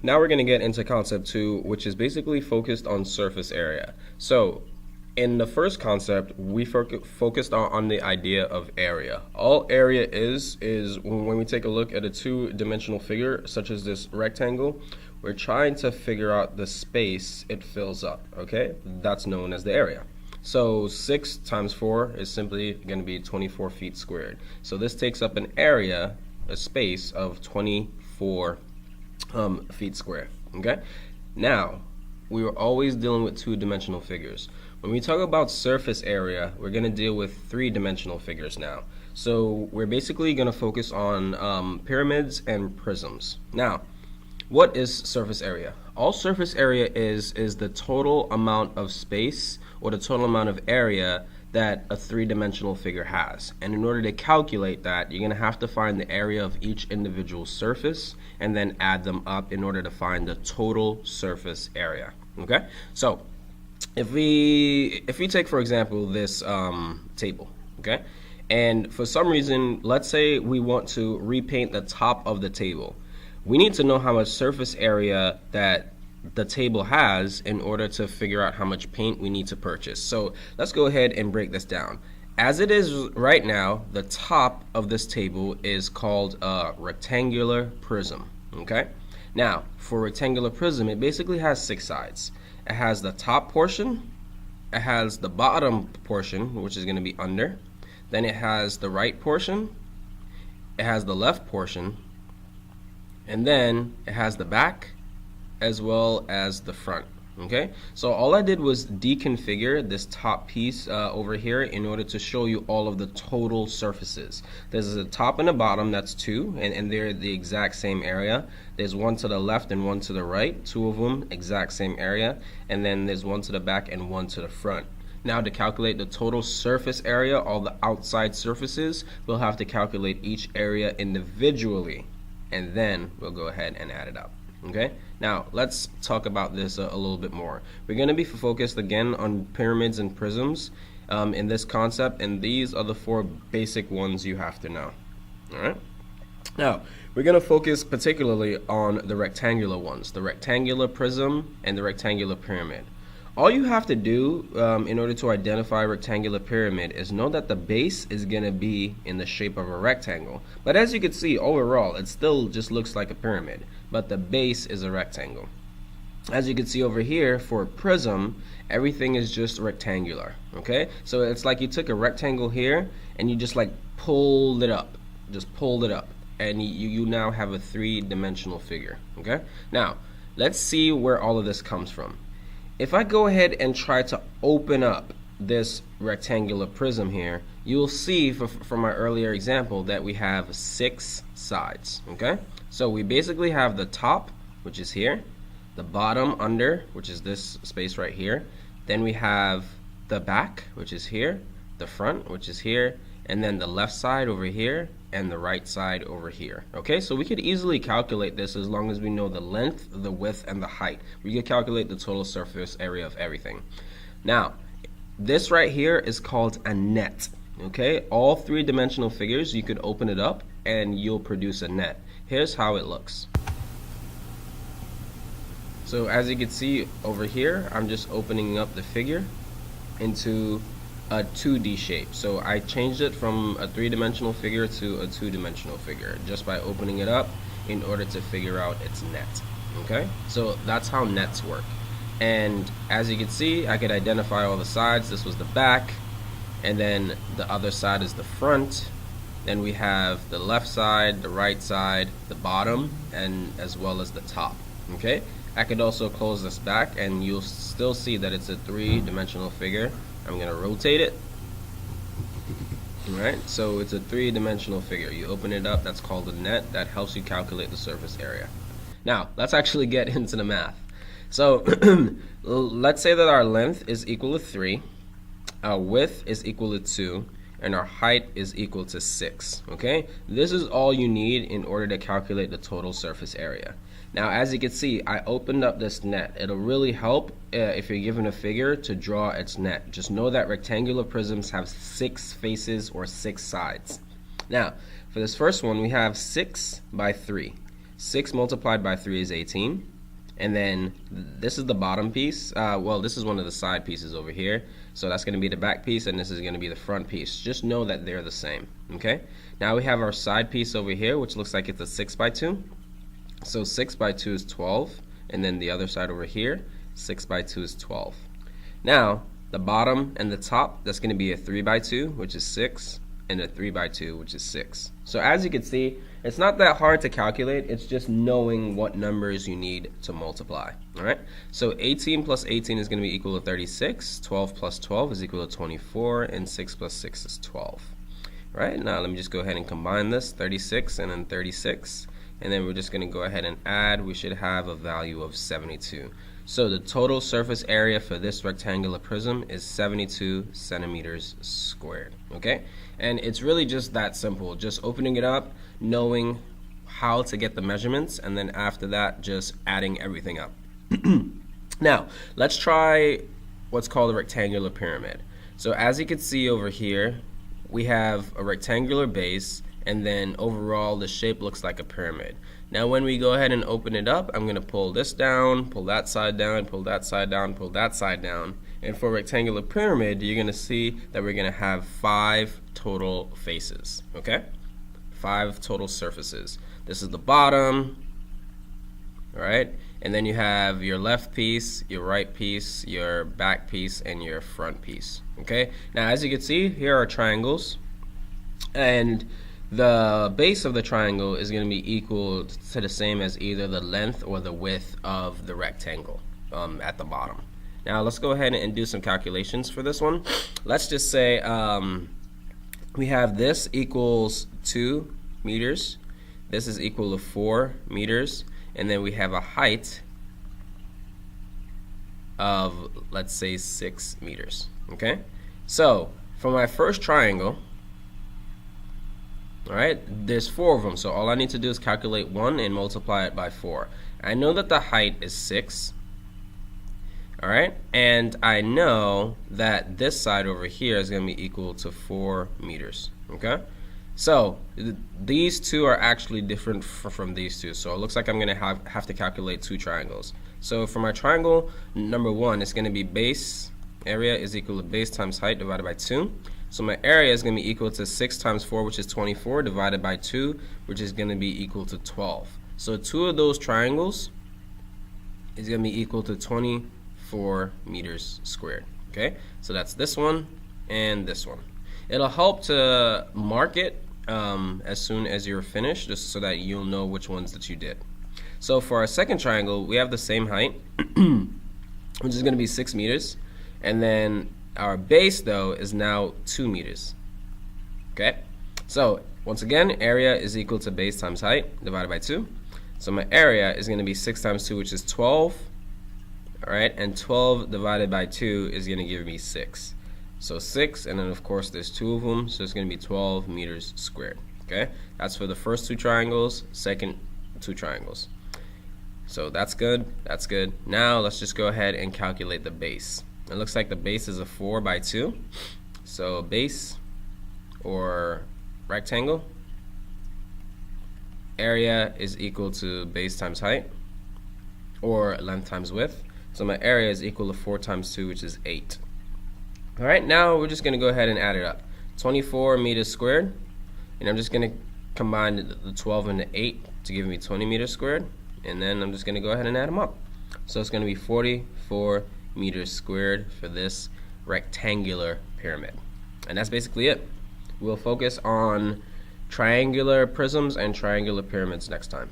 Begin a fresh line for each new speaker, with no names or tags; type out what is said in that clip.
Now we're going to get into concept 2, which is basically focused on surface area. So in the first concept, we focused on the idea of area. All area is when we take a look at a two-dimensional figure, such as this rectangle, we're trying to figure out the space it fills up, okay? That's known as the area. So 6 times 4 is simply going to be 24 feet squared. So this takes up an area, a space of 24 feet square, okay? Now, we were always dealing with two-dimensional figures. When we talk about surface area, we're going to deal with three-dimensional figures now. So we're basically going to focus on pyramids and prisms. Now, what is surface area? All surface area is the total amount of space or the total amount of area that a three-dimensional figure has. And in order to calculate that, you're going to have to find the area of each individual surface and then add them up in order to find the total surface area. Okay? So if we take, for example, this table, okay? And for some reason, let's say we want to repaint the top of the table. We need to know how much surface area that the table has in order to figure out how much paint we need to purchase. So let's go ahead and break this down. As it is right now, the top of this table is called a rectangular prism, okay? Now, for rectangular prism, it basically has 6 sides. It has the top portion, it has the bottom portion, which is going to be under, then it has the right portion, it has the left portion, and then it has the back as well as the front. Okay, so all I did was deconfigure this top piece over here in order to show you all of the total surfaces. There's a top and a bottom, that's 2, and they're the exact same area. There's one to the left and one to the right, 2 of them exact same area, and then there's one to the back and one to the front. Now, to calculate the total surface area, all the outside surfaces, we'll have to calculate each area individually, and then we'll go ahead and add it up. Okay, now let's talk about this a little bit more. We're going to be focused again on pyramids and prisms in this concept, and these are the 4 basic ones you have to know. Alright, now we're going to focus particularly on the rectangular ones, the rectangular prism and the rectangular pyramid. All you have to do in order to identify a rectangular pyramid is know that the base is going to be in the shape of a rectangle. But as you can see, overall, it still just looks like a pyramid, but the base is a rectangle. As you can see over here, for a prism, everything is just rectangular, okay? So it's like you took a rectangle here and you just like pulled it up, and you now have a 3-dimensional figure, okay? Now, let's see where all of this comes from. If I go ahead and try to open up this rectangular prism here, you'll see from my earlier example that we have 6 sides, okay? So we basically have the top, which is here, the bottom under, which is this space right here, then we have the back, which is here, the front, which is here, and then the left side over here, and the right side over here. Okay, so we could easily calculate this as long as we know the length, the width, and the height. We could calculate the total surface area of everything. Now, this right here is called a net. Okay, all 3-dimensional figures, you could open it up and you'll produce a net. Here's how it looks. So as you can see over here, I'm just opening up the figure into a 2D shape. So I changed it from a 3-dimensional figure to a 2-dimensional figure just by opening it up in order to figure out its net. Okay, so that's how nets work. And as you can see, I could identify all the sides. This was the back, and then the other side is the front. Then we have the left side, the right side, the bottom, and as well as the top. Okay, I could also close this back and you'll still see that it's a 3-dimensional figure. I'm going to rotate it. Alright, so it's a 3-dimensional figure. You open it up, that's called a net. That helps you calculate the surface area. Now, let's actually get into the math. So, let's say that our length is equal to 3, our width is equal to 2, and our height is equal to 6. Okay, this is all you need in order to calculate the total surface area. Now, as you can see, I opened up this net. It'll really help if you're given a figure to draw its net. Just know that rectangular prisms have 6 faces or 6 sides. Now, for this first one, we have 6 by 3. 6 multiplied by 3 is 18. and then this is the bottom piece. Well, this is one of the side pieces over here, so that's going to be the back piece, and this is going to be the front piece. Just know that they're the same. Okay, now we have our side piece over here, which looks like it's a 6 by 2. So 6 by 2 is 12, and then the other side over here, 6 by 2 is 12. Now the bottom and the top, that's going to be a 3 by 2, which is 6, and a 3 by 2, which is 6. So as you can see, it's not that hard to calculate. It's just knowing what numbers you need to multiply. All right. So 18 plus 18 is going to be equal to 36. 12 plus 12 is equal to 24, and 6 plus 6 is 12. All right. Now let me just go ahead and combine this, 36 and then 36, and then we're just going to go ahead and add. We should have a value of 72. So the total surface area for this rectangular prism is 72 centimeters squared. Okay, and it's really just that simple. Just opening it up, knowing how to get the measurements, and then after that, just adding everything up. Now, let's try what's called a rectangular pyramid. So as you can see over here, we have a rectangular base, and then overall the shape looks like a pyramid. Now when we go ahead and open it up, I'm going to pull this down, pull that side down, pull that side down, pull that side down. And for a rectangular pyramid, you're going to see that we're going to have 5 total faces. Okay? 5 total surfaces. This is the bottom. Alright? And then you have your left piece, your right piece, your back piece, and your front piece. Okay? Now as you can see, here are triangles. And the base of the triangle is going to be equal to the same as either the length or the width of the rectangle at the bottom. Now let's go ahead and do some calculations for this one. Let's just say we have this equals 2 meters. This is equal to 4 meters. And then we have a height of, let's say, 6 meters. Okay? So for my first triangle, alright, there's 4 of them, so all I need to do is calculate 1 and multiply it by 4. I know that the height is 6, alright, and I know that this side over here is going to be equal to 4 meters, okay? So these two are actually different from these two, so it looks like I'm going to have to calculate 2 triangles. So for my triangle number 1, it's going to be base area is equal to base times height divided by 2. So my area is going to be equal to 6 times 4, which is 24, divided by 2, which is going to be equal to 12. So 2 of those triangles is going to be equal to 24 meters squared. Okay, so that's this one and this one. It'll help to mark it as soon as you're finished, just so that you'll know which ones that you did. So for our second triangle, we have the same height, which is going to be 6 meters, and then our base, though, is now 2 meters. Okay? So, once again, area is equal to base times height divided by 2. So my area is going to be 6 times 2, which is 12. Alright? And 12 divided by 2 is going to give me 6. So 6, and then of course there's 2 of them, so it's going to be 12 meters squared. Okay? That's for the first 2 triangles, second 2 triangles. So that's good. That's good. Now let's just go ahead and calculate the base. It looks like the base is a 4 by 2. So base or rectangle, area is equal to base times height, or length times width. So my area is equal to 4 times 2, which is 8. Alright, now we're just going to go ahead and add it up. 24 meters squared, and I'm just going to combine the 12 and the 8 to give me 20 meters squared, and then I'm just going to go ahead and add them up. So it's going to be 44 meters squared for this rectangular pyramid. And that's basically it. We'll focus on triangular prisms and triangular pyramids next time.